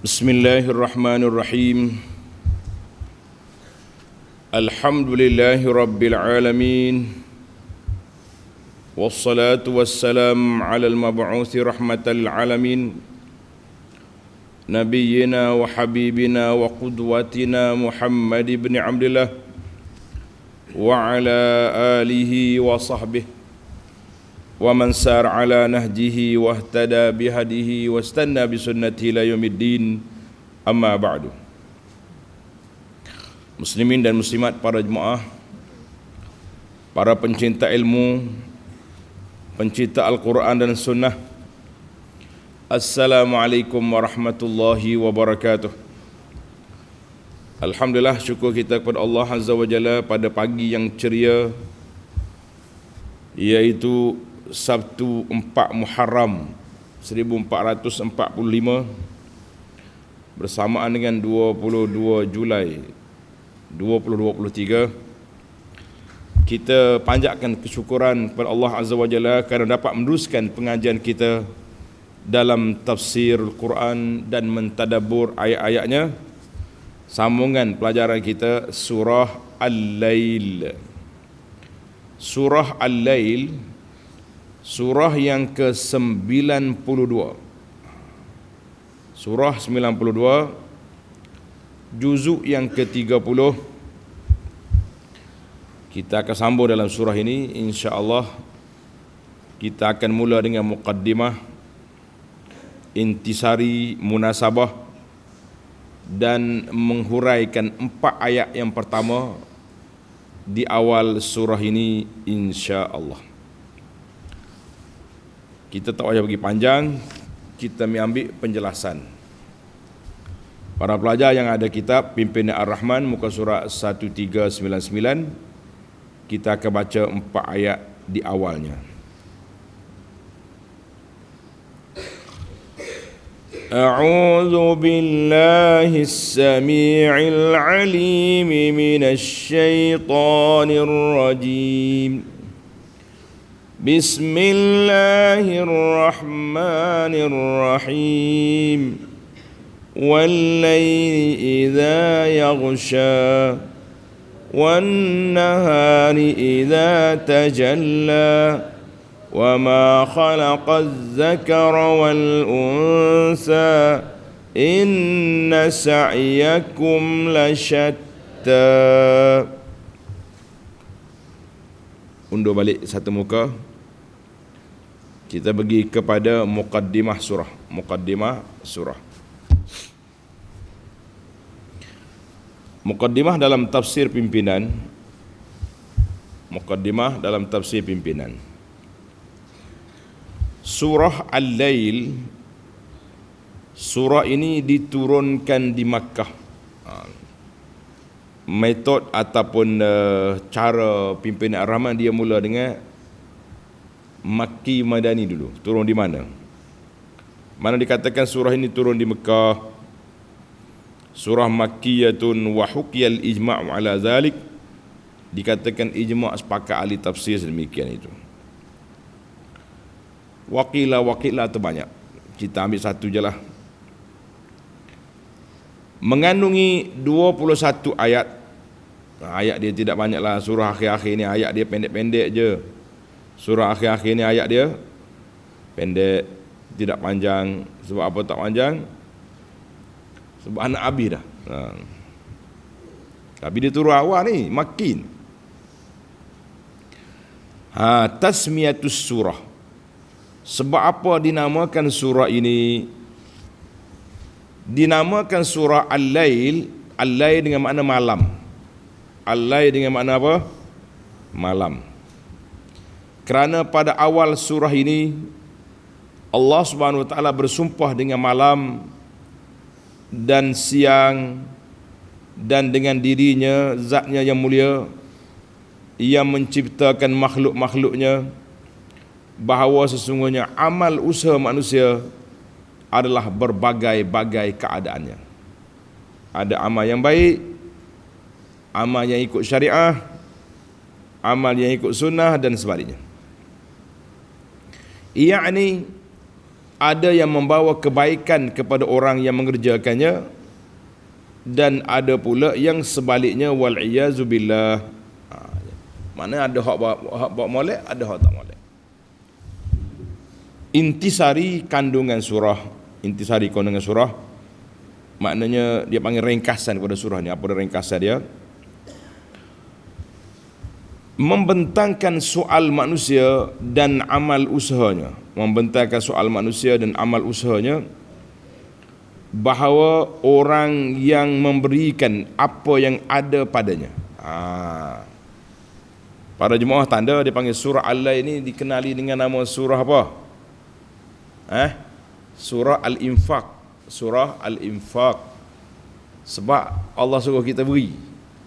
Bismillahirrahmanirrahim. Alhamdulillahi rabbil alamin. Wassalatu wassalam ala al-mab'uthi rahmatal alamin. Nabiyyina wa habibina wa qudwatina Muhammad ibn Abdullah wa ala alihi wa sahbihi wa man sar ala nahjihi wa ihtada bihadihi wa istanna bisunnati ila yaumiddin, amma ba'du. Muslimin dan muslimat, para jemaah, para pencinta ilmu, pencinta Al-Quran dan Sunnah, Assalamualaikum warahmatullahi wabarakatuh. Alhamdulillah, syukur kita kepada Allah Azza wa Jalla pada pagi yang ceria, iaitu Sabtu 4 Muharram 1445 bersamaan dengan 22 Julai 2023. Kita panjatkan kesyukuran kepada Allah Azza wa Jalla kerana dapat meneruskan pengajian kita dalam tafsir Al-Quran dan mentadabbur ayat-ayatnya, sambungan pelajaran kita surah Al-Lail. Surah Al-Lail, surah yang ke-92. Surah 92, juzuk yang ke-30. Kita akan sambung dalam surah ini, insya-Allah. Kita akan mula dengan muqaddimah, intisari, munasabah, dan menghuraikan 4 ayat yang pertama di awal surah ini, insya-Allah. Kita tak payah bagi panjang, kita ambil penjelasan. Para pelajar yang ada kitab Pimpinan Ar-Rahman, muka surat 1399, kita akan baca 4 ayat di awalnya. A'udzu billahis samii'il 'aliim minasy syaithaanir rajiim. Bismillahirrahmanirrahim. Wal-laili idza yaghsha wan-nahari idza tajalla wa ma khalaqadz-dzakara wal-unsa inna sa'yakum lasyatta. Undur balik satu muka. Kita pergi kepada muqaddimah surah. Muqaddimah surah. Muqaddimah dalam tafsir pimpinan. Muqaddimah dalam tafsir pimpinan. Surah Al-Lail, surah ini diturunkan di Makkah. Metod ataupun cara pimpinan Ar-Rahman, dia mula dengan Makki Madani dulu. Turun di mana? Mana dikatakan surah ini turun di Mekah. Surah Makkiyatun wa hukiyal ijma' ala zalik. Dikatakan ijma' sepakat ahli tafsir sedemikian itu. Wakilah tu banyak. Kita ambil satu je lah. Mengandungi 21 ayat. Ayat dia tidak banyak lah. Surah akhir-akhir ni ayat dia pendek-pendek je. Surah akhir-akhir ni ayat dia pendek, tidak panjang. Sebab apa tak panjang? Sebab anak habis dah. Tapi dia turun awal ni, makin. Tasmiyatus surah. Sebab apa dinamakan surah ini? Dinamakan surah Al-Lail. Al-Lail dengan makna malam. Al-Lail dengan makna apa? Malam. Kerana pada awal surah ini Allah Subhanahu wa taala bersumpah dengan malam dan siang, dan dengan dirinya, zatnya yang mulia, yang menciptakan makhluk-makhluknya, bahawa sesungguhnya amal usaha manusia adalah berbagai-bagai keadaannya. Ada amal yang baik, amal yang ikut syariah, amal yang ikut sunnah dan sebaliknya. Ia'ni ada yang membawa kebaikan kepada orang yang mengerjakannya, dan ada pula yang sebaliknya, wal iyazu billah. Mana ada hak buat molek, ada hak tak molek. Intisari kandungan surah maknanya dia panggil ringkasan pada surah ni. Apa dia ringkasan dia? Membentangkan soal manusia dan amal usahanya. Membentangkan soal manusia dan amal usahanya, bahawa orang yang memberikan apa yang ada padanya. Para jemaah tanda, dia panggil surah Al-Lail ini dikenali dengan nama surah apa? Surah Al-Infaq. Surah Al-Infaq. Sebab Allah suruh kita beri.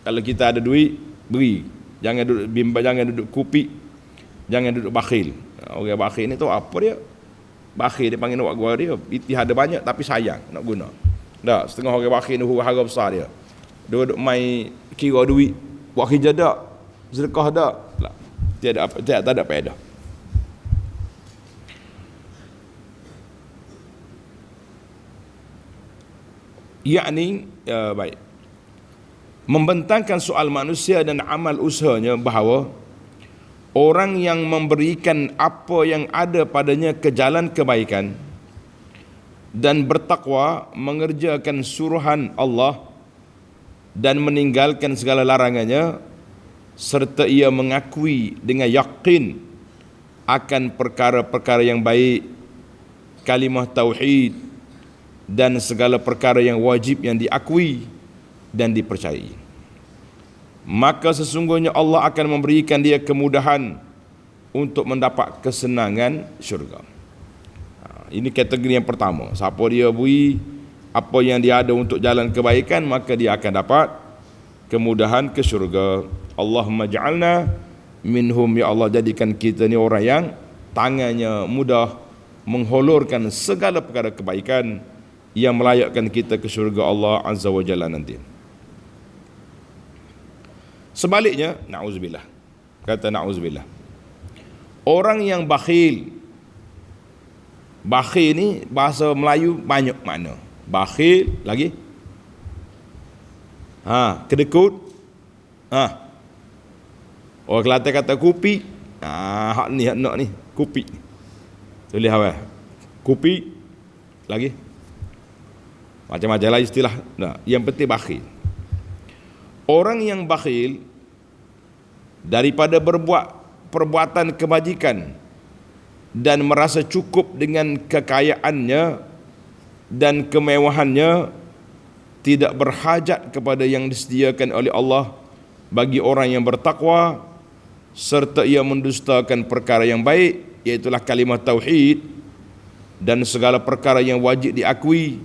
Kalau kita ada duit, beri. Jangan duduk bimbang, jangan duduk kupi, jangan duduk bakhil. Orang bakhil ni tu apa dia? Bakhil dia panggil nak buat gua dia. Itih ada banyak tapi sayang nak guna. Dah, setengah orang bakhil ni huru-hara besar dia. Dia duduk main kira duit, buat kerja dak, sedekah dak. Tiada apa, tak ada faedah. Yakni baik, membentangkan soal manusia dan amal usahanya, bahawa orang yang memberikan apa yang ada padanya ke jalan kebaikan dan bertakwa, mengerjakan suruhan Allah dan meninggalkan segala larangannya, serta ia mengakui dengan yakin akan perkara-perkara yang baik, kalimah tauhid dan segala perkara yang wajib yang diakui dan dipercayai, maka sesungguhnya Allah akan memberikan dia kemudahan untuk mendapat kesenangan syurga. Ini kategori yang pertama. Siapa dia beri apa yang dia ada untuk jalan kebaikan, maka dia akan dapat kemudahan ke syurga. Allahumma ja'alna minhum, ya Allah, jadikan kita ni orang yang tangannya mudah mengholorkan segala perkara kebaikan yang melayakkan kita ke syurga Allah Azza wa Jalla nanti. Sebaliknya, na'udzubillah, kata na'udzubillah, orang yang bakhil ni bahasa Melayu banyak makna. Bakhil lagi, kedekut, orang Kelantan kata kupi, hak ni, hak nak ni, kupi. Tulis apa? Kupi lagi, macam-macam lah istilah. Yang penting bakhil. Orang yang bakhil daripada berbuat perbuatan kebajikan dan merasa cukup dengan kekayaannya dan kemewahannya, tidak berhajat kepada yang disediakan oleh Allah bagi orang yang bertakwa, serta ia mendustakan perkara yang baik, iaitulah kalimah tauhid dan segala perkara yang wajib diakui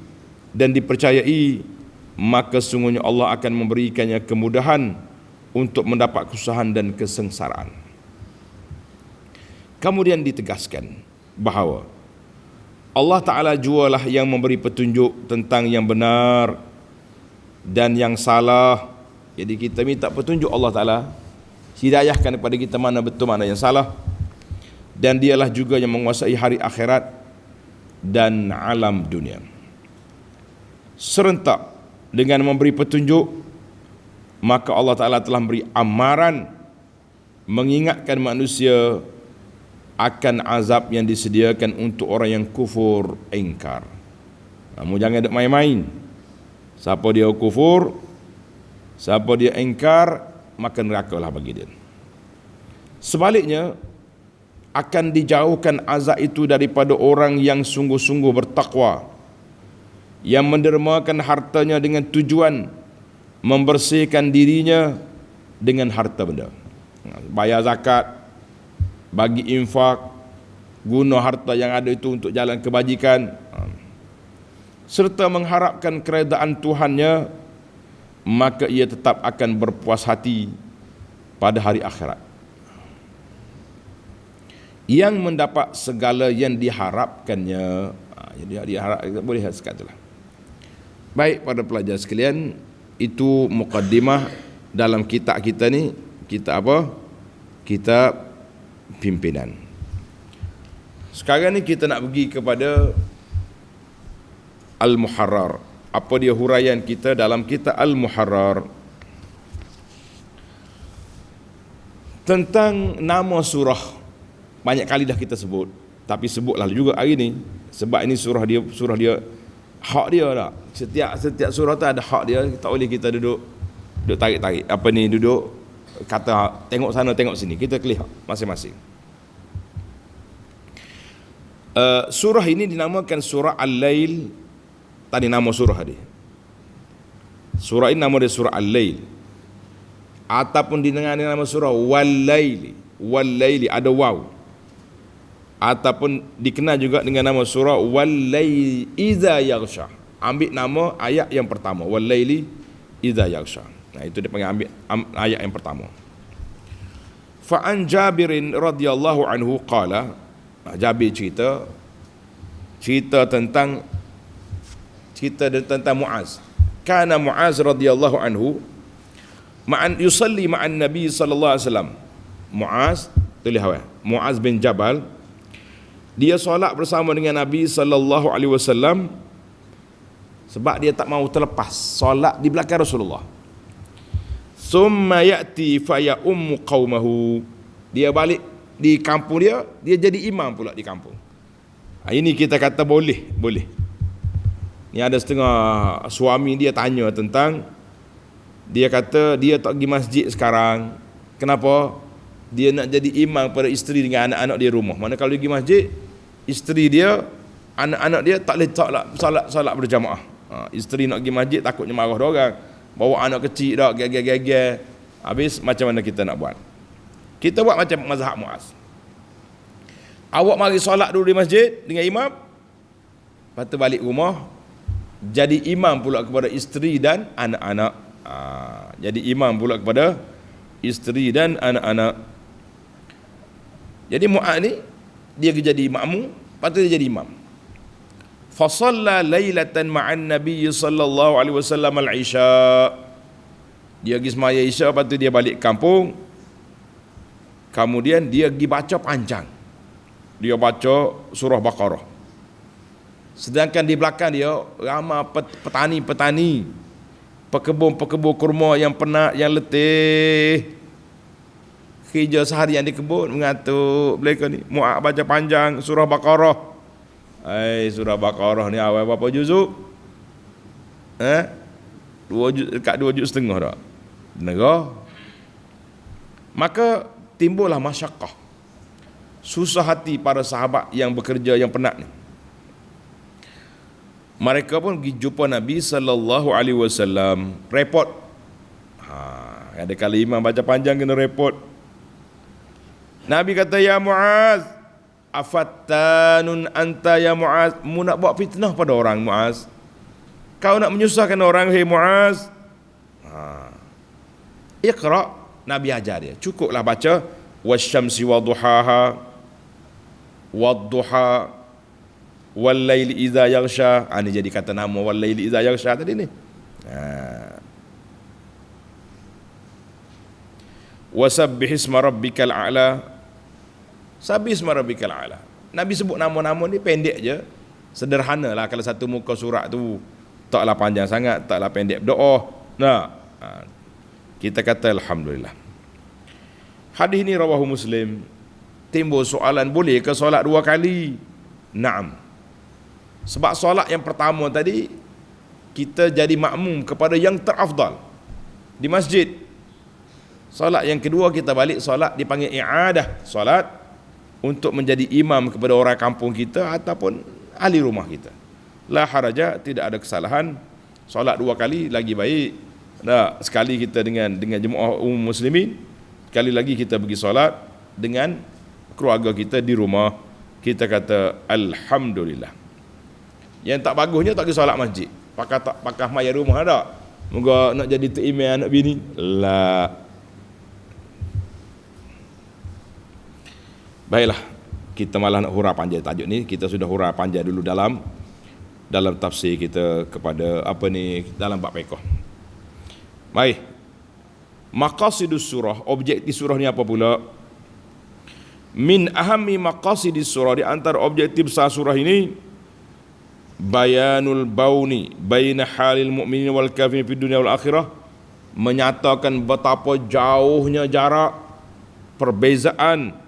dan dipercayai, maka sungguhnya Allah akan memberikannya kemudahan untuk mendapat kesusahan dan kesengsaraan. Kemudian ditegaskan bahawa Allah Ta'ala jualah yang memberi petunjuk tentang yang benar dan yang salah. Jadi kita minta petunjuk Allah Ta'ala, hidayahkan kepada kita mana betul, mana yang salah. Dan dialah juga yang menguasai hari akhirat dan alam dunia. Serentak dengan memberi petunjuk, maka Allah Ta'ala telah memberi amaran mengingatkan manusia akan azab yang disediakan untuk orang yang kufur ingkar. Kamu jangan duk main-main. Siapa dia kufur, siapa dia ingkar, maka neraka lah bagi dia. Sebaliknya, akan dijauhkan azab itu daripada orang yang sungguh-sungguh bertakwa, yang mendermakan hartanya dengan tujuan membersihkan dirinya dengan harta benda. Bayar zakat, bagi infak, guna harta yang ada itu untuk jalan kebajikan, serta mengharapkan keredaan Tuhannya, maka ia tetap akan berpuas hati pada hari akhirat, yang mendapat segala yang diharapkannya. Jadi diharap, boleh sekatalah. Baik pada pelajar sekalian, itu mukaddimah dalam kitab kita ni. Kitab apa? Kitab pimpinan. Sekarang ni kita nak pergi kepada Al-Muharrar. Apa dia huraian kita dalam kitab Al-Muharrar tentang nama surah. Banyak kali dah kita sebut, tapi sebutlah juga hari ni sebab ini surah dia hak dia tak. Setiap surah tu ada hak dia, tak boleh kita duduk tarik-tarik duduk kata tengok sana tengok sini. Kita kelih masing-masing. Surah ini dinamakan surah Al-Lail. Tadi nama surah dia. Surah ini nama dia surah Al-Lail. Ataupun dengan nama surah Wal-Laili. Wal-Laili ada waw. Ataupun dikenal juga dengan nama surah Wal-Laili Idza Yaghsha. Ambil nama ayat yang pertama, Wal-Laili Idza Yaghsha. Nah, itu dia panggil ambil ayat yang pertama. Fa an Jabirin radhiyallahu anhu qala. Jabir cerita tentang Muaz. Kana Muaz radhiyallahu anhu yusalli ma'an Nabi sallallahu alaihi wasallam. Muaz, tulis awal. Muaz bin Jabal, dia solat bersama dengan Nabi sallallahu alaihi wasallam sebab dia tak mau terlepas solat di belakang Rasulullah. Summa ya'ti fa ya ummu qaumahu. Dia balik di kampung dia jadi imam pula di kampung. Ini kita kata boleh. Ni ada setengah suami dia tanya tentang, dia kata dia tak pergi masjid sekarang. Kenapa? Dia nak jadi imam pada isteri dengan anak-anak dia rumah. Mana kalau dia pergi masjid, isteri dia, anak-anak dia tak boleh solat berjamaah. Isteri nak pergi masjid takutnya marah dia orang. Bawa anak kecil dah, gegar-gegar. Habis macam mana kita nak buat? Kita buat macam mazhab Muaz. Awak mari solat dulu di masjid dengan imam, lepas tu balik rumah jadi imam pula kepada isteri dan anak-anak. Jadi imam pula kepada isteri dan anak-anak. Jadi Muaz ni dia jadi makmum, lepas tu dia jadi imam. Fa shalla lailatan ma'an Nabi sallallahu alaihi wasallam al-isya. Dia pergi sembahyang isya, lepas tu dia balik kampung. Kemudian dia pergi baca panjang. Dia baca surah Baqarah. Sedangkan di belakang dia ramai petani-petani, pekebun-pekebun kurma yang penat, yang letih. Kerja seharian di kebun, mengantuk mereka ni. Muaz baca panjang surah Baqarah. Surah Baqarah ni awal berapa juzuk? 2 juz, dekat 2 juz setengah dah. Dengar. Maka timbullah masyaqqah, susah hati para sahabat yang bekerja yang penat ni. Mereka pun pergi jumpa Nabi sallallahu alaihi wasallam, repot. Ada kali imam baca panjang kena repot. Nabi kata, ya Muaz, afattanun anta ya Muaz, mu nak buat fitnah pada orang Muaz? Kau nak menyusahkan orang, hei Muaz? Iqra. Nabi ajar dia, cukuplah baca wasyamsi wadduhaha wadduha wallaili idza yaghsha. Ini jadi kata nama wallaili idza yaghsha tadi ni. Wasabbih isma rabbikal a'la. Sabbih isma rabbikal a'la. Nabi sebut nama-nama ni pendek je, sederhana lah. Kalau satu muka surat tu taklah panjang sangat, taklah pendek berdoa. Kita kata alhamdulillah. Hadis ini rawahu Muslim. Timbul soalan, boleh ke solat 2 kali? Naam. Sebab solat yang pertama tadi kita jadi makmum kepada yang terafdal di masjid. Solat yang kedua kita balik solat dipanggil i'adah, solat untuk menjadi imam kepada orang kampung kita ataupun ahli rumah kita. La haraja, tidak ada kesalahan. Solat 2 kali lagi baik. Sekali kita dengan jemaah umum muslimin, sekali lagi kita pergi solat dengan keluarga kita di rumah. Kita kata alhamdulillah. Yang tak bagusnya tak pergi solat masjid, pakai maya rumah tak. Moga nak jadi tok imam anak bini. La. Baiklah, kita malah nak hurah panjang tajuk ni. Kita sudah hurah panjang dulu dalam tafsir kita kepada dalam bab fiqh. Baik. Maqasidus surah, objektif surah ni apa pula? Min ahammi maqasidis surah, di antara objektif besar surah ini, bayanul bauni baina halil mu'minin wal kafirin fid dunya wal akhirah, menyatakan betapa jauhnya jarak perbezaan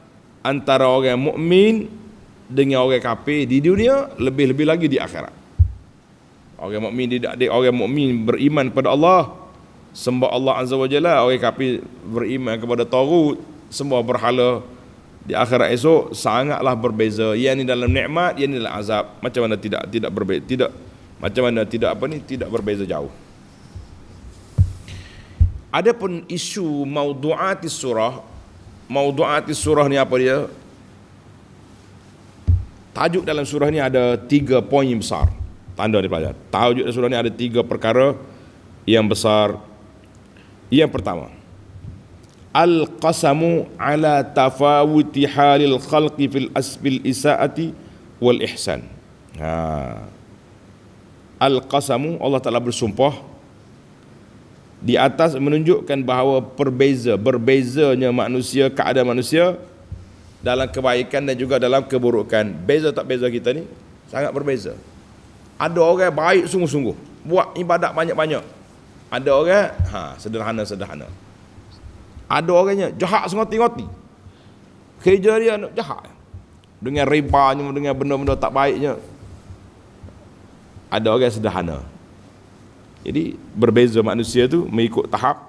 antara orang mukmin dengan orang kafir di dunia, lebih-lebih lagi di akhirat. Orang mukmin beriman pada Allah, sembah Allah Azza wa Jalla. Orang kafir beriman kepada tagut, sembah berhala. Di akhirat esok sangatlah berbeza. Yang ini dalam nikmat, yang ini dalam azab. Macam mana tidak berbeza, tidak berbeza jauh. Adapun isu maudu'atis surah, ni apa dia? Tajuk dalam surah ni ada 3 poin besar. Tanda dipelajari. Tajuk dalam surah ni ada 3 perkara yang besar. Yang pertama, al-qasamu ala tafawuti halil khalqi fil asbil isaati wal ihsan. Al-qasamu, Allah Ta'ala bersumpah di atas menunjukkan bahawa berbezanya manusia, keadaan manusia dalam kebaikan dan juga dalam keburukan. Beza tak beza kita ni? Sangat berbeza. Ada orang baik sungguh-sungguh, buat ibadat banyak-banyak. Ada orang sederhana-sederhana. Ada orangnya jahat sengoti-ngoti. Kerja dia jahat. Dengan ribanya, dengan benda-benda tak baiknya. Ada orang sederhana. Jadi berbeza manusia tu mengikut tahap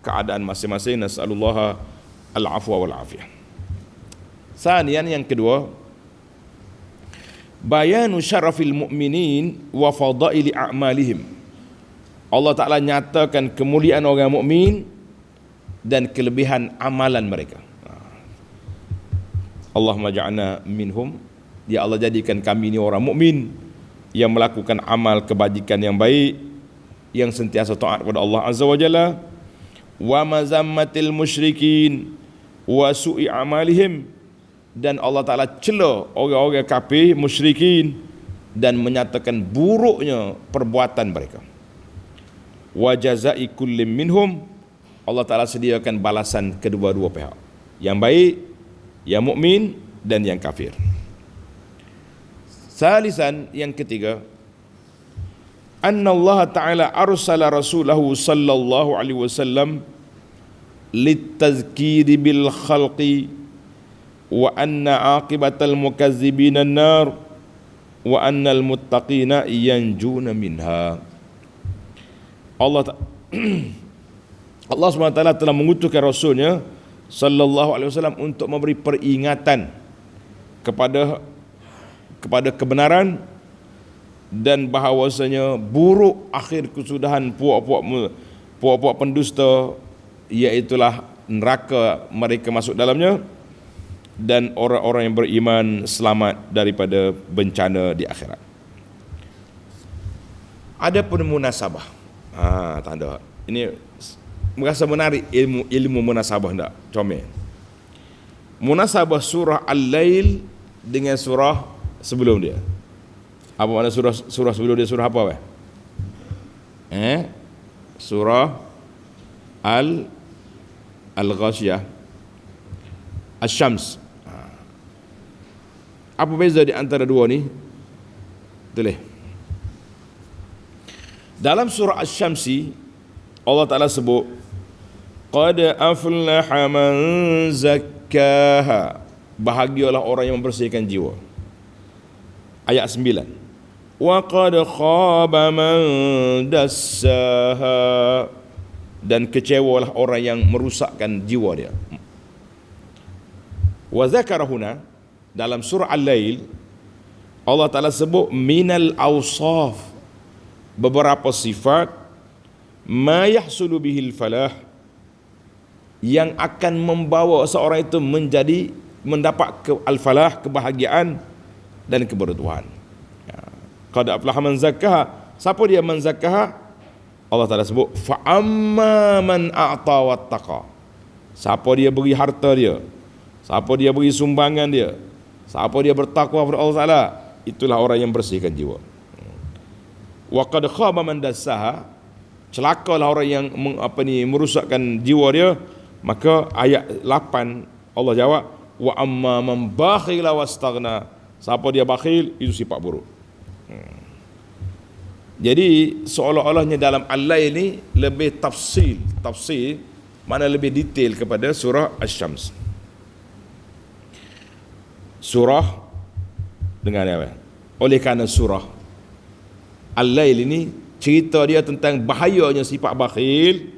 keadaan masing-masing. Nas'alullah al-afwa wal-afiyah. Sanian, yang kedua, bayanu syarafil mu'minin wa fadaili a'malihim. Allah Ta'ala nyatakan kemuliaan orang mukmin dan kelebihan amalan mereka. Allahumma ja'alna minhum. Ya Allah, jadikan kami ni orang mukmin yang melakukan amal kebajikan yang baik, yang sentiasa taat kepada Allah Azza wa Jalla. Wa mazammatil musyrikin wa su'i amalihim, dan Allah Ta'ala cela orang-orang kafir musyrikin dan menyatakan buruknya perbuatan mereka. Wa jazai kullim minhum, Allah Ta'ala sediakan balasan kedua-dua pihak, yang baik, yang mukmin dan yang kafir. Salisan, yang ketiga, anna Allah Ta'ala arsala rasulahu sallallahu alaihi wasallam litazkiri bil khalqi wa anna aqibatal mukazzibina an-nar wa annal muttaqina yanjuna minha. Allah SWT telah mengutuskan Rasulnya sallallahu alaihi wasallam untuk memberi peringatan kepada kebenaran, dan bahawasanya buruk akhir kesudahan puak-puak pendusta, iaitulah neraka mereka masuk dalamnya, dan orang-orang yang beriman selamat daripada bencana di akhirat. Ada pun munasabah. Tanda ini merasa menarik, ilmu munasabah tak? Comel. Munasabah surah Al-Lail dengan surah sebelum dia. Apa makna surah sebelum dia? Surah apa? Surah Al-Ghashiyah, Asy-Syams. Apa beza di antara dua ni? Tulis. Dalam surah Asy-Syamsi, Allah Ta'ala sebut, qad aflaha man zakkaha, bahagialah orang yang membersihkan jiwa. Ayat 9. Wa qad khaba man dassaha, dan kecewalah orang yang merusakkan jiwa dia. Wa zakara huna, dalam surah Al-Lail, Allah Ta'ala sebut minal awsaf, beberapa sifat, ma yahsulu bihil falah, yang akan membawa seorang itu mendapat al-falah, kebahagiaan dan keberuntungan. Qad aflaha man zakkaha, siapa dia man zakkaha? Allah Ta'ala sebut fa amma man a'ta wattaqa, siapa dia beri harta dia, siapa dia beri sumbangan dia, siapa dia bertakwa kepada Allah Ta'ala, itulah orang yang bersihkan jiwa. Wa qad khaba man dassaha, celakalah orang yang merusakkan jiwa dia. Maka ayat 8 Allah jawab, Wa amma man bakhila wastaghna. Siapa dia bakhil, itu sifat buruk. Jadi seolah-olahnya dalam Al-Lail ni lebih tafsil, mana lebih detail kepada surah Asy-Syams. Surah dengan apa? Oleh kerana surah Al-Lail ini cerita dia tentang bahayanya sifat bakhil,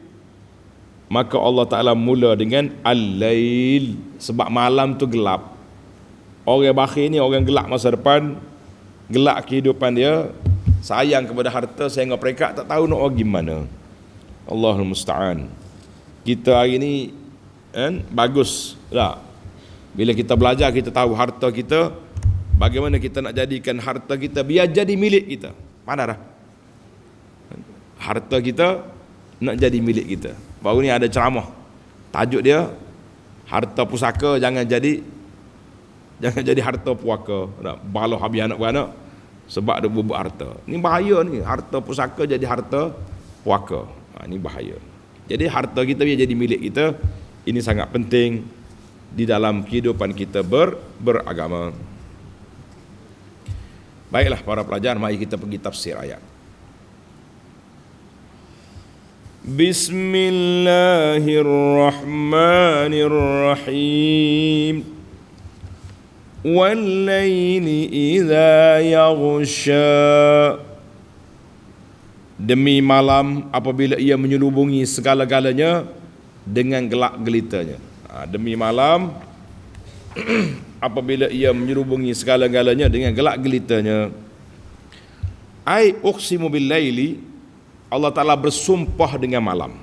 maka Allah Ta'ala mula dengan Al-Lail, sebab malam tu gelap. Orang bakhil ni orang gelap masa depan, gelap kehidupan dia, sayang kepada harta sehingga mereka tak tahu nak pergi mana. Allahul Musta'an. Kita hari ni bagus tak? Bila kita belajar, kita tahu harta kita, bagaimana kita nak jadikan harta kita biar jadi milik kita. Mana dah? Harta kita nak jadi milik kita. Baru ni ada ceramah, tajuk dia harta pusaka jangan jadi harta puaka. Baloh habis anak beranak sebab dia bubuh harta. Ni bahaya ni, harta pusaka jadi harta puaka. Ni bahaya. Jadi harta kita biar jadi milik kita. Ini sangat penting di dalam kehidupan kita beragama. Baiklah para pelajar, mari kita pergi tafsir ayat. Bismillahirrahmanirrahim. Wal-laili idza yaghsha. Demi malam apabila ia menyelubungi segala-galanya dengan gelap gelitanya. Demi malam apabila ia menyelubungi segala-galanya dengan gelap gelitanya. Ai uqsimu bil-laili, Allah Ta'ala bersumpah dengan malam.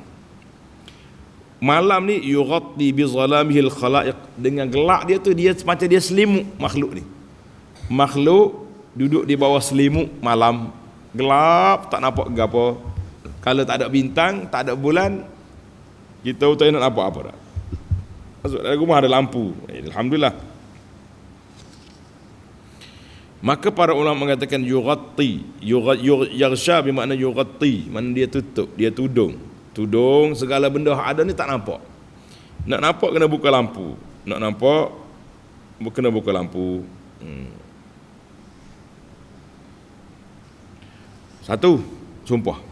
Malam ni yughatti bi zalamihil khalaiq, dengan gelap dia tu dia macam dia selimut makhluk ni. Makhluk duduk di bawah selimut malam, gelap tak nampak apa. Kalau tak ada bintang, tak ada bulan, kita tak nak nampak apa dah. Masuk dalam rumah ada lampu. Alhamdulillah. Maka para ulama mengatakan yughatti, yaghsha bermakna yughatti, makna dia tutup, dia tudung segala benda ada ni tak nampak. Nak nampak kena buka lampu. Nak nampak kena buka lampu. Satu, sumpah.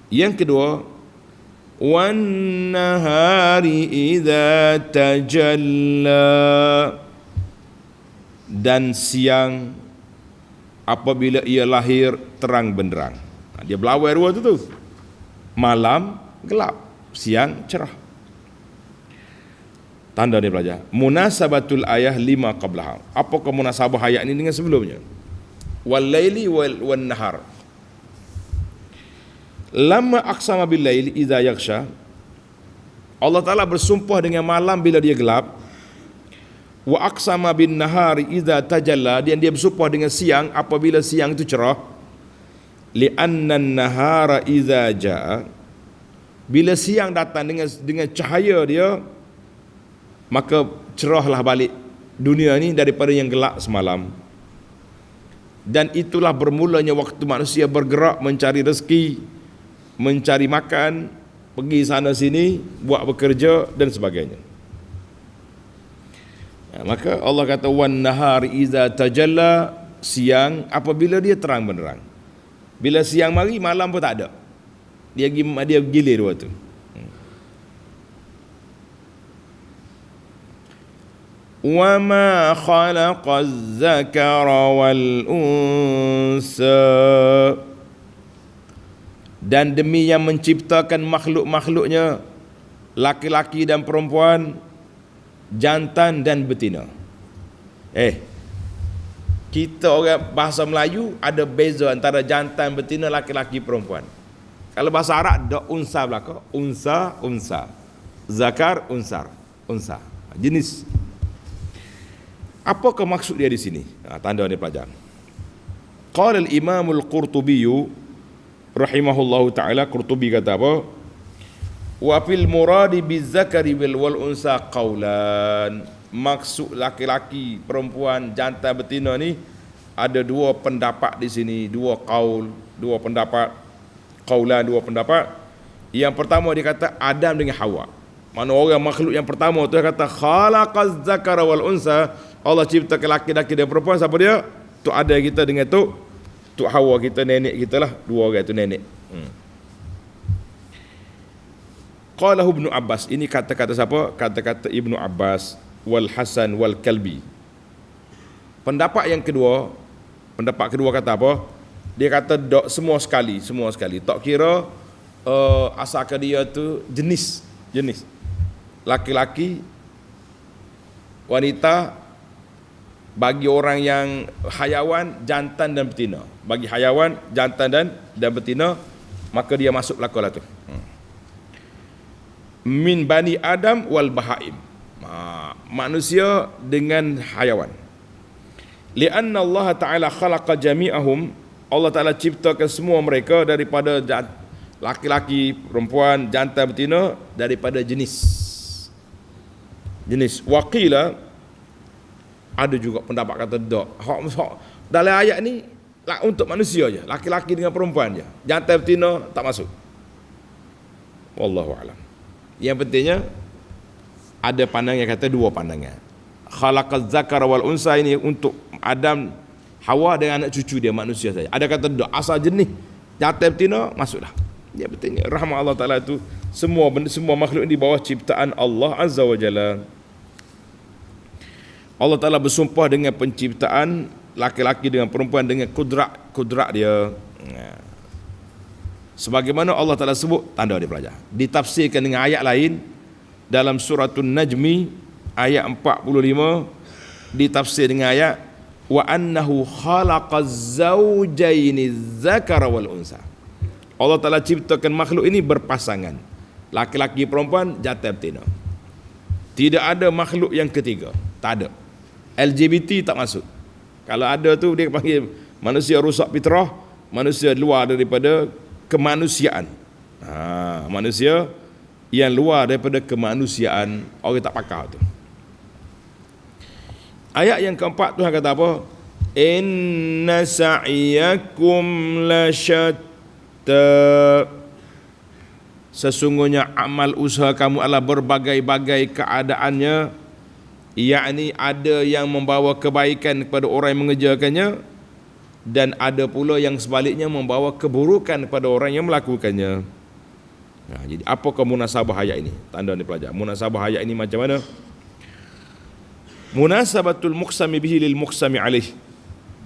Yang kedua, wan nahari idza tajalla, dan siang apabila ia lahir terang benderang. Dia berlawan dua tu. Malam gelap, siang cerah. Tanda ni pelajar. Munasabatul ayah lima qablaha. Apakah munasabah ayat ini dengan sebelumnya? Wal laili wan nahar. Lamma aqsama bil laili idza yaghsha. Allah Taala bersumpah dengan malam bila dia gelap. Wa aqsama bin nahari idza tajalla, dan dia bersumpah dengan siang apabila siang itu cerah. Li'anna an-nahara idza jaa, bila siang datang dengan cahaya dia, maka cerahlah balik dunia ni daripada yang gelap semalam. Dan itulah bermulanya waktu manusia bergerak mencari rezeki, mencari makan, pergi sana sini, buat bekerja dan sebagainya. Maka Allah kata wan nahar iza tajalla, siang apabila dia terang benderang. Bila siang mari, malam pun tak ada. Dia gilir dua tu. Wa ma khalaqaz zakara wal unsa, dan demi yang menciptakan makhluk-makhluknya, laki-laki dan perempuan, jantan dan betina. Kita orang bahasa Melayu ada beza antara jantan, betina, laki-laki, perempuan. Kalau bahasa Arab ada unsa belaka, unsa, zakar, unsa, jenis. Apakah maksud dia di sini? Tanda ni pelajaran. Qala al-Imam al-Qurtubi rahimahullahu taala, Qurtubi kata apa? Wa fil muradi bizakari wal unsa qaulan. Maksud laki-laki, perempuan, jantan, betina ni ada dua pendapat di sini, dua pendapat. Qaulan, dua pendapat. Yang pertama dia kata Adam dengan Hawa. Mana orang makhluk yang pertama tu kata khalaqaz zakara wal unsa, Allah ciptakan laki-laki dan perempuan. Siapa dia? Tok ada kita dengan Tok Hawa kita, nenek kita lah. Dua orang itu nenek. Qalahu Ibnu Abbas. Ini kata-kata siapa? Kata-kata Ibnu Abbas wal Hasan wal Kalbi. Pendapat kedua kata apa? Dia kata semua sekali. Tak kira asalkan dia tu jenis. Laki-laki, wanita, bagi orang yang hayawan, jantan dan betina. Bagi hayawan, jantan dan betina, maka dia masuk lakulah tu. Min bani Adam wal bahaim. Manusia dengan hayawan. Lianna Allah Ta'ala khalaqa jami'ahum, Allah Ta'ala ciptakan semua mereka daripada laki-laki, perempuan, jantan, betina, daripada jenis. Waqila, ada juga pendapat kata tak. Dalam ayat ni untuk manusia je, laki-laki dengan perempuan je, jantan, betina tak masuk. Wallahu a'lam. Yang pentingnya ada pandangan yang kata dua pandangan. Khalaqaz zakara wal unsa ini untuk Adam, Hawa dengan anak cucu dia manusia saja. Ada kata tak, asal jenis jantan, betina masuklah. Yang pentingnya rahmat Allah Ta'ala itu semua makhluk di bawah ciptaan Allah Azza wa Jalla. Allah Ta'ala bersumpah dengan penciptaan laki-laki dengan perempuan dengan kudrat dia. Sebagaimana Allah Ta'ala sebut, tanda dia pelajar. Ditafsirkan dengan ayat lain dalam suratul Najmi ayat 45, ditafsir dengan ayat wa annahu khalaqaz zawjaini dzakara wal unsa. Allah Ta'ala ciptakan makhluk ini berpasangan, laki-laki perempuan, jantan betina. Tidak ada makhluk yang ketiga, tak ada. LGBT tak masuk. Kalau ada tu dia panggil manusia rusak fitrah, manusia luar daripada kemanusiaan. Manusia yang luar daripada kemanusiaan, orang tak pakar tu. Ayat yang keempat Tuhan kata apa? Inna sa'iyakum lasyatta. Sesungguhnya amal usaha kamu adalah berbagai-bagai keadaannya, yakni ada yang membawa kebaikan kepada orang yang mengerjakannya, dan ada pula yang sebaliknya membawa keburukan kepada orang yang melakukannya. Jadi apakah munasabah ayat ini? Tanda ni pelajar. Munasabah ayat ini macam mana? Munasabatul muqsami bihi lil muqsami alaih.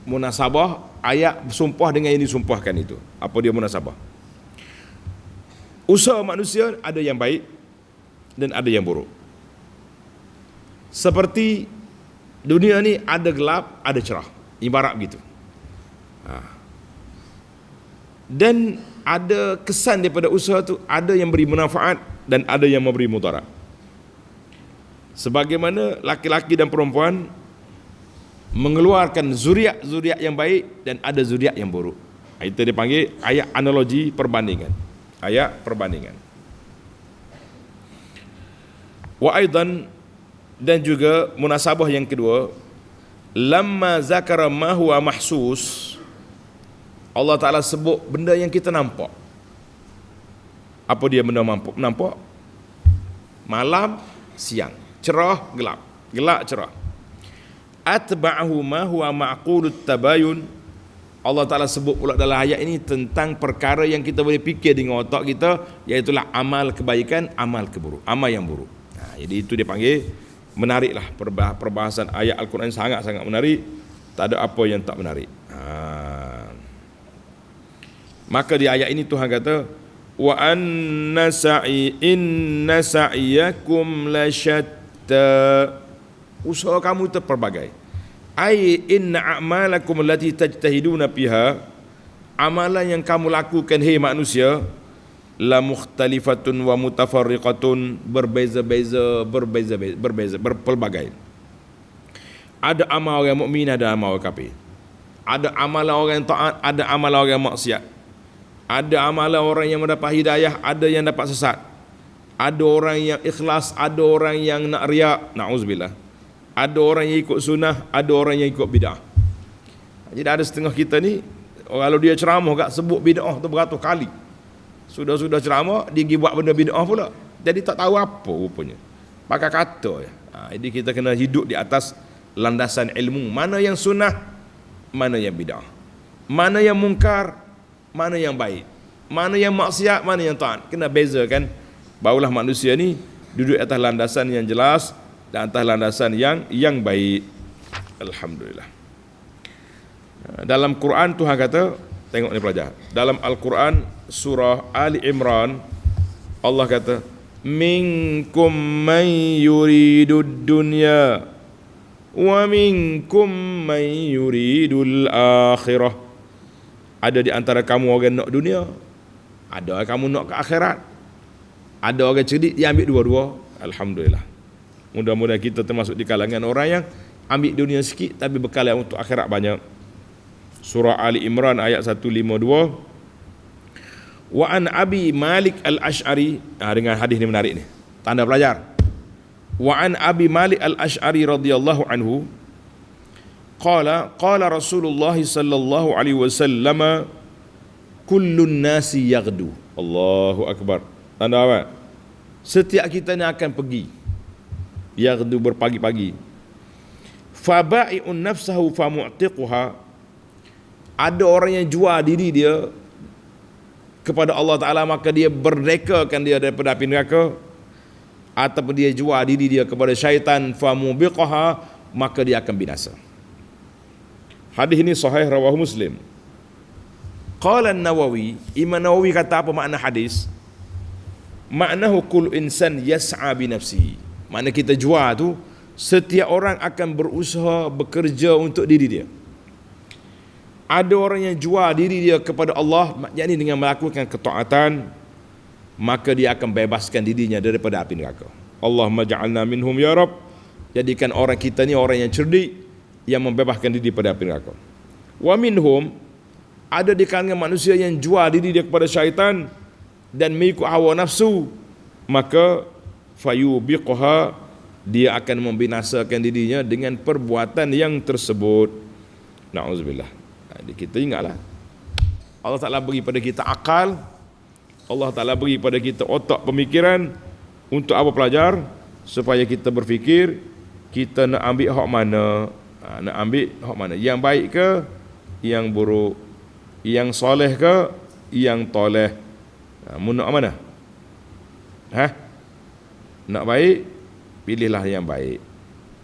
Munasabah ayat sumpah dengan yang disumpahkan itu. Apa dia munasabah? Usaha manusia ada yang baik dan ada yang buruk. Seperti dunia ni ada gelap, ada cerah. Ibarat begitu. Dan ada kesan daripada usaha tu, ada yang beri manfaat dan ada yang memberi mudarat. Sebagaimana laki-laki dan perempuan mengeluarkan zuriat yang baik dan ada zuriat yang buruk. Itu dipanggil ayat analogi perbandingan. Ayat perbandingan. Wa aidan, dan juga munasabah yang kedua, lamma zakara ma huwa mahsus, Allah Ta'ala sebut benda yang kita nampak. Apa dia benda nampak? Malam, siang, cerah, gelap, gelap, cerah. Atba'ahu ma huwa ma'qulut tabayun. Allah Ta'ala sebut pula dalam ayat ini tentang perkara yang kita boleh fikir dengan otak kita, iaitulah amal kebaikan, amal keburuk, amal yang buruk. Jadi itu dia panggil menariklah. Perbahasan ayat Al-Quran sangat-sangat menarik. Tak ada apa yang tak menarik. Maka di ayat ini Tuhan kata wa inna sa'iyakum lasyatta. Usaha kamu terpelbagai. Ai inna a'malakum allati tajtahiduna fiha, amalan yang kamu lakukan hai manusia, la mukhtalifatun wa mutafarriqatun, berbeza-beza, berpelbagai. Ada amal orang mukmin, ada amal orang kafir. Ada amalan orang yang taat, ada amalan orang yang maksiat. Ada amalan orang yang mendapat hidayah, ada yang dapat sesat. Ada orang yang ikhlas, ada orang yang nak riak, na'uzubillah. Ada orang yang ikut sunnah, ada orang yang ikut bid'ah. Jadi ada setengah kita ni, kalau dia ceramah kat sebut bid'ah tu beratus kali. Sudah ceramah, dia pergi buat benda bid'ah pula. Jadi tak tahu apa rupanya. Pakai kata ya. Jadi kita kena hidup di atas landasan ilmu. Mana yang sunnah, mana yang bid'ah. Mana yang mungkar, mana yang baik. Mana yang maksiat, mana yang taat. Kena bezakan. Barulah manusia ni duduk atas landasan yang jelas dan atas landasan yang baik. Alhamdulillah. Dalam Quran Tuhan kata, tengok ni pelajar. Dalam Al-Quran surah Ali Imran, Allah kata, minkum man yuridud dunya wa minkum man yuridul akhirah. Ada di antara kamu orang nak dunia, ada kamu nak ke akhirat. Ada orang cerdik dia ambil dua-dua. Alhamdulillah. Mudah-mudahan kita termasuk di kalangan orang yang ambil dunia sikit tapi bekal untuk akhirat banyak. Surah Ali Imran ayat 152. Wa an Abi Malik Al-Ash'ari, dengan hadis ni menarik ni. Tanda pelajar. Wa an Abi Malik Al-Ash'ari radhiyallahu anhu qala Rasulullah sallallahu alaihi wasallam kullun nasi yaghdu. Allahu akbar. Tanda apa? Setiap kita ni akan pergi. Yaghdu berpagi-pagi. Faba'i'un nafsahu famu'tiquha. Ada orang yang jual diri dia kepada Allah Ta'ala, maka dia berdekakan dia daripada api neraka. Ataupun dia jual diri dia kepada syaitan, famubiqaha, maka dia akan binasa. Hadis ini sahih rawahu Muslim. Qala An-Nawawi, Imam Nawawi kata apa makna hadis? Maknahu kullu insan yas'a bi nafsihi. Makna kita jual tu, setiap orang akan berusaha bekerja untuk diri dia. Ada orang yang jual diri dia kepada Allah, yakni dengan melakukan ketaatan, maka dia akan bebaskan dirinya daripada api neraka. Allahumma ja'alna minhum ya Rabb. Jadikan orang kita ni orang yang cerdik, yang membebaskan diri daripada api neraka. Wa minhum, ada di kalangan manusia yang jual diri dia kepada syaitan dan mengikut hawa nafsu, maka fayubiqha, dia akan membinasakan dirinya dengan perbuatan yang tersebut. Na'udzubillah. Jadi kita ingatlah, Allah Ta'ala beri pada kita akal, Allah Ta'ala beri pada kita otak pemikiran. Untuk apa pelajar? Supaya kita berfikir, kita nak ambil hak mana, nak ambil hak mana, yang baik ke yang buruk, yang soleh ke yang toleh. Mu nak mana? Nak baik, pilihlah yang baik.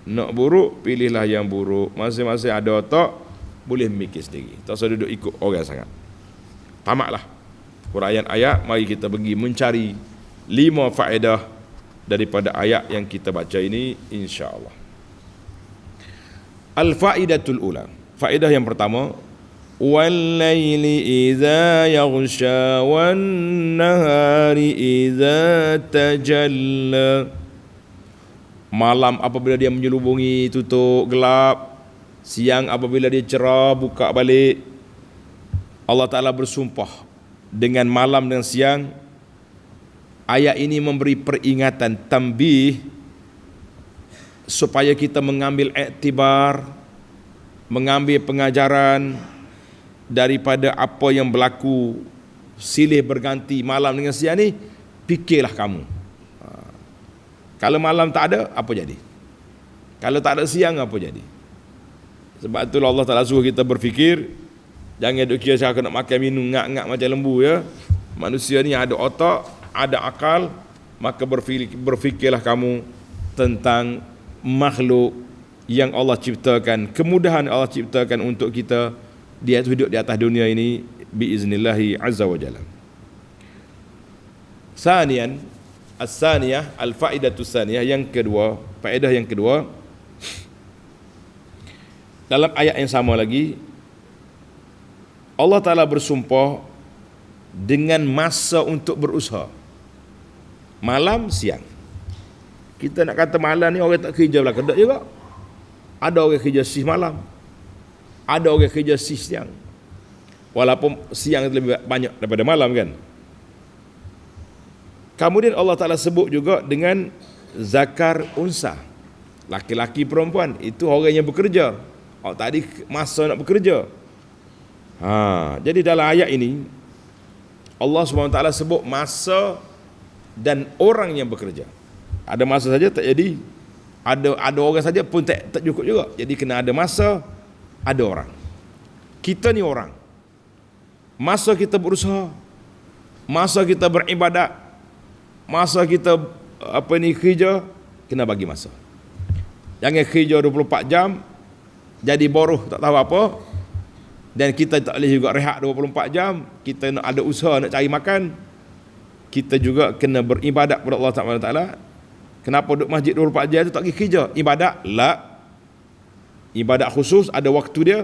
Nak buruk, pilihlah yang buruk. Masing-masing ada otak, boleh mikir sendiri. Tak usah duduk ikut orang sangat. Tamatlah huraian ayat. Mari kita pergi mencari 5 faedah daripada ayat yang kita baca ini, insya-Allah. Al-faidatul ula. Faedah yang pertama, wal-laili idza yaghsha wan-nahari idza tajalla. Malam apabila dia menyelubungi, tutup, gelap. Siang apabila dia cerah, buka balik. Allah Ta'ala bersumpah dengan malam dan siang. Ayat ini memberi peringatan, tambih, supaya kita mengambil iktibar, mengambil pengajaran daripada apa yang berlaku silih berganti malam dengan siang ni. Fikirlah kamu, kalau malam tak ada, apa jadi? Kalau tak ada siang, apa jadi? Sebab itulah Allah Ta'ala suruh kita berfikir. Jangan duk kira saya nak makan minum ngak-ngak macam lembu ya. Manusia ni ada otak, ada akal, maka berfikirlah kamu tentang makhluk yang Allah ciptakan, kemudahan Allah ciptakan untuk kita dia hidup di atas dunia ini biiznillahi azza wa jalla. Sanian, as-saniyah, al-faidatu saniyah, yang kedua, faedah yang kedua, dalam ayat yang sama lagi Allah Ta'ala bersumpah dengan masa untuk berusaha. Malam, siang. Kita nak kata malam ni orang tak kerja belakang, tak juga. Ada orang kerja shift malam, ada orang kerja shift siang. Walaupun siang lebih banyak daripada malam kan. Kemudian Allah Ta'ala sebut juga dengan zakar unsa, laki-laki perempuan, itu orang yang bekerja. Tadi masa nak bekerja. Jadi dalam ayat ini Allah SWT sebut masa dan orang yang bekerja. Ada masa saja tak jadi, ada orang saja pun tak cukup juga. Jadi kena ada masa, ada orang. Kita ni orang. Masa kita berusaha, masa kita beribadat, masa kita kerja, kena bagi masa. Jangan kerja 24 jam jadi boruh tak tahu apa, dan kita tak boleh juga rehat 24 jam. Kita nak ada usaha nak cari makan, kita juga kena beribadat kepada Allah Taala. Kenapa duduk masjid 24 jam tu tak pergi kerja? Ibadat? La. Ibadat khusus ada waktu dia.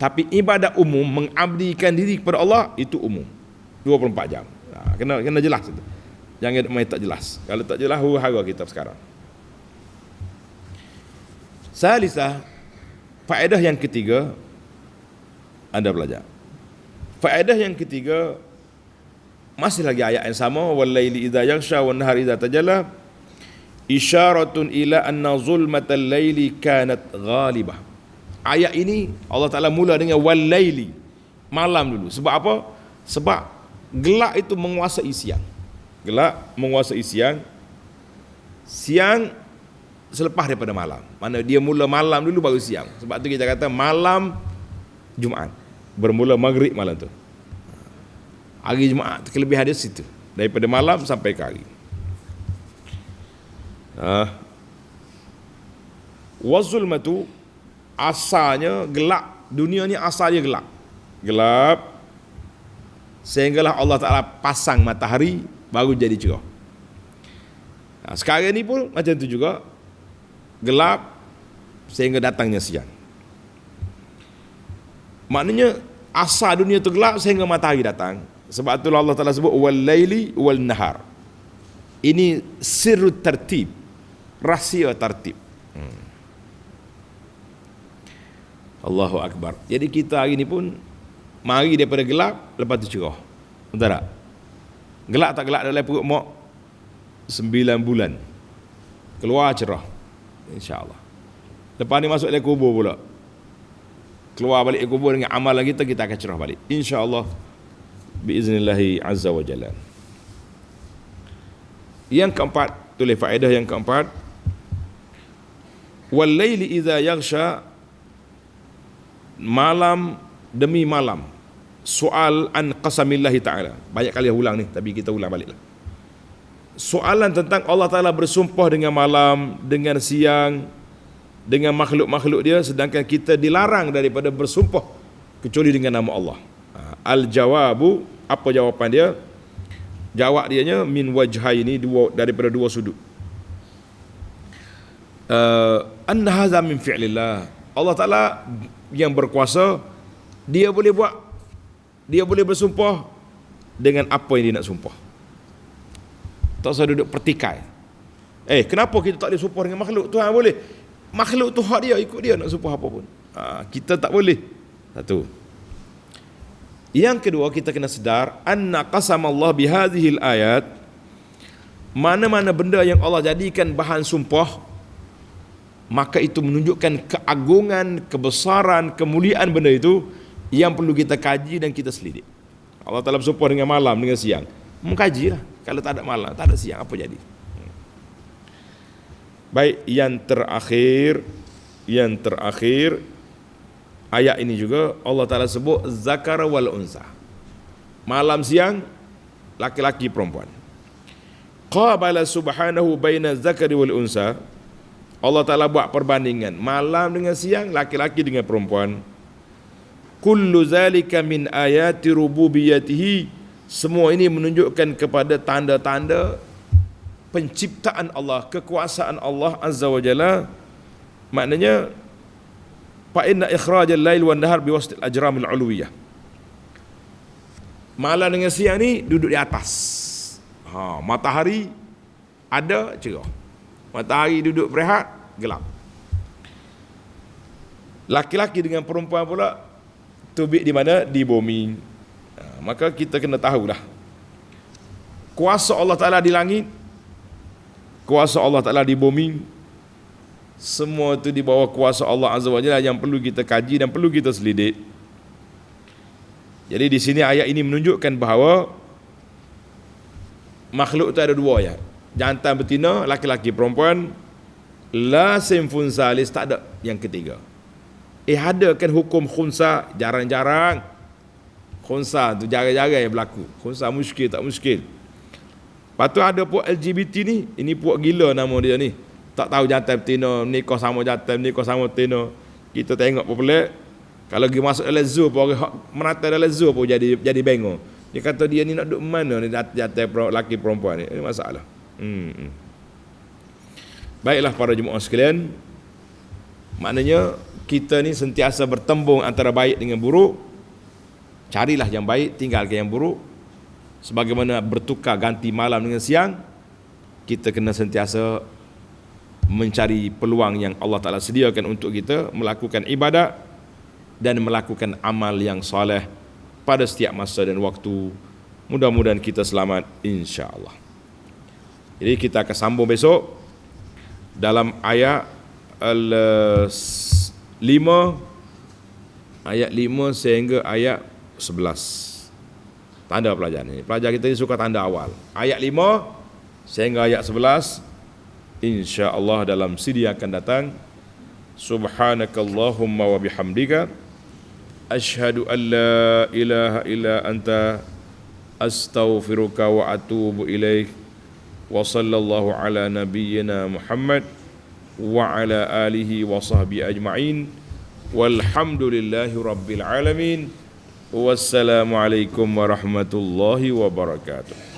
Tapi ibadat umum, mengabdikan diri kepada Allah, itu umum 24 jam. Kena jelas itu. Jangan main tak jelas. Kalau tak jelas, huru-hara kita sekarang. Salisah, faedah yang ketiga, anda belajar. Faedah yang ketiga, masih lagi ayat yang sama, wal-laili idza yaghsha wan nahari idza tajalla, isyaratun ila anna zulmatal laili kanat ghalibah. Ayat ini Allah Ta'ala mula dengan wal-laili, malam dulu. Sebab apa? Sebab gelap itu menguasai siang. Gelap menguasai siang. Siang selepas daripada malam. Mana dia mula malam dulu baru siang. Sebab tu kita kata malam Jumaat, bermula maghrib malam tu. Hari Jumaat kelebihan dia situ, daripada malam sampai ke hari. Wazulmatu, asalnya gelap. Dunia ni asalnya gelap. Gelap sehinggalah Allah Ta'ala pasang matahari baru jadi cerah. Sekarang ni pun macam tu juga. Gelap sehingga datangnya siang. Maknanya asal dunia tu gelap sehingga matahari datang. Sebab itulah Allah Ta'ala sebut wal laili wal nahar. Ini sirrut tertib, rahsia tertib. Allahu Akbar. Jadi kita hari ni pun mari daripada gelap, lepas tu cerah. Betul tak? Gelap tak gelap dalam perut mak 9 bulan, keluar cerah, insya-Allah. Lepas ni masuk dalam kubur pula, keluar balik kubur dengan amalan kita akan cerah balik, insya-Allah, biiznillahi azza wa jalla. Yang keempat, tulis faedah yang keempat, wal laili idza yaghsha, malam demi malam. Soal an qasamillahi ta'ala. Banyak kali ulang ni, tapi kita ulang baliklah. Soalan tentang Allah Ta'ala bersumpah dengan malam, dengan siang, dengan makhluk-makhluk dia, sedangkan kita dilarang daripada bersumpah kecuali dengan nama Allah. Al-jawabu, apa jawapan dia? Jawab dianya min wajhaini, daripada dua sudut. Anna hadza min fi'lillah. Allah Ta'ala yang berkuasa, dia boleh buat, dia boleh bersumpah dengan apa yang dia nak sumpah. Tak usah duduk pertikai. Kenapa kita tak boleh sumpah dengan makhluk? Tuhan boleh. Makhluk tu hak dia, ikut dia nak sumpah apa pun. Kita tak boleh. Satu. Yang kedua, kita kena sedar anna qasamallah bihadhil ayat, mana-mana benda yang Allah jadikan bahan sumpah, maka itu menunjukkan keagungan, kebesaran, kemuliaan benda itu yang perlu kita kaji dan kita selidik. Allah Ta'ala bersumpah dengan malam, dengan siang. Mengkajilah. Kalau tak ada malam, tak ada siang, apa jadi? Baik, yang terakhir ayat ini juga Allah Ta'ala sebut zakara wal unsa. Malam siang, laki-laki perempuan. Qabala subhanahu baina zakari wal unsa. Allah Ta'ala buat perbandingan malam dengan siang, laki-laki dengan perempuan. Kullu zalika min ayati rububiyatihi. Semua ini menunjukkan kepada tanda-tanda penciptaan Allah, kekuasaan Allah Azza wa Jalla. Maknanya fa inna ikhrajal lail wan nahar biwastil ajramil uluwiyah. Malam dengan siang ni duduk di atas. Matahari ada, cerah. Matahari duduk berehat, gelap. Laki-laki dengan perempuan pula tubik di mana? Di bumi. Maka kita kena tahulah kuasa Allah Ta'ala di langit, kuasa Allah Ta'ala di bumi, semua itu di bawah kuasa Allah Azza wa Jalla yang perlu kita kaji dan perlu kita selidik. Jadi di sini ayat ini menunjukkan bahawa makhluk tu ada dua ya. Jantan betina, laki-laki perempuan. La sinfun salis, tak ada yang ketiga. Ada kan hukum khunsa, jarang-jarang. Khunsa tu jarang-jarang yang berlaku. Khunsa muskil tak muskil. Lepas tu ada puak LGBT ni, ini puak gila nama dia ni. Tak tahu jantan betina, nikah sama jantan, nikah sama betina. Kita tengok apa pelik. Kalau pergi masuk dalam zoo, orang merata dalam zoo pun jadi bengong. Dia kata dia ni nak duduk mana ni jantan lelaki perempuan ni. Ini masalah. Baiklah para jemaah sekalian, maknanya kita ni sentiasa bertembung antara baik dengan buruk. Carilah yang baik, tinggalkan yang buruk. Sebagaimana bertukar ganti malam dengan siang, kita kena sentiasa mencari peluang yang Allah Ta'ala sediakan untuk kita melakukan ibadat dan melakukan amal yang soleh pada setiap masa dan waktu. Mudah-mudahan kita selamat, insya-Allah. Jadi kita akan sambung besok dalam ayat 5 sehingga ayat 11. Tanda pelajaran ini. Pelajar kita ini suka tanda awal. Ayat 5 sehingga ayat 11, insya-Allah dalam CD yang akan datang. Subhanakallahumma wa bihamdika asyhadu an la ilaha illa anta astaghfiruka wa atubu ilaik. Wa sallallahu ala nabiyyina Muhammad wa ala alihi wa sahbihi ajma'in. Walhamdulillahi rabbil alamin. Wassalamualaikum warahmatullahi wabarakatuh.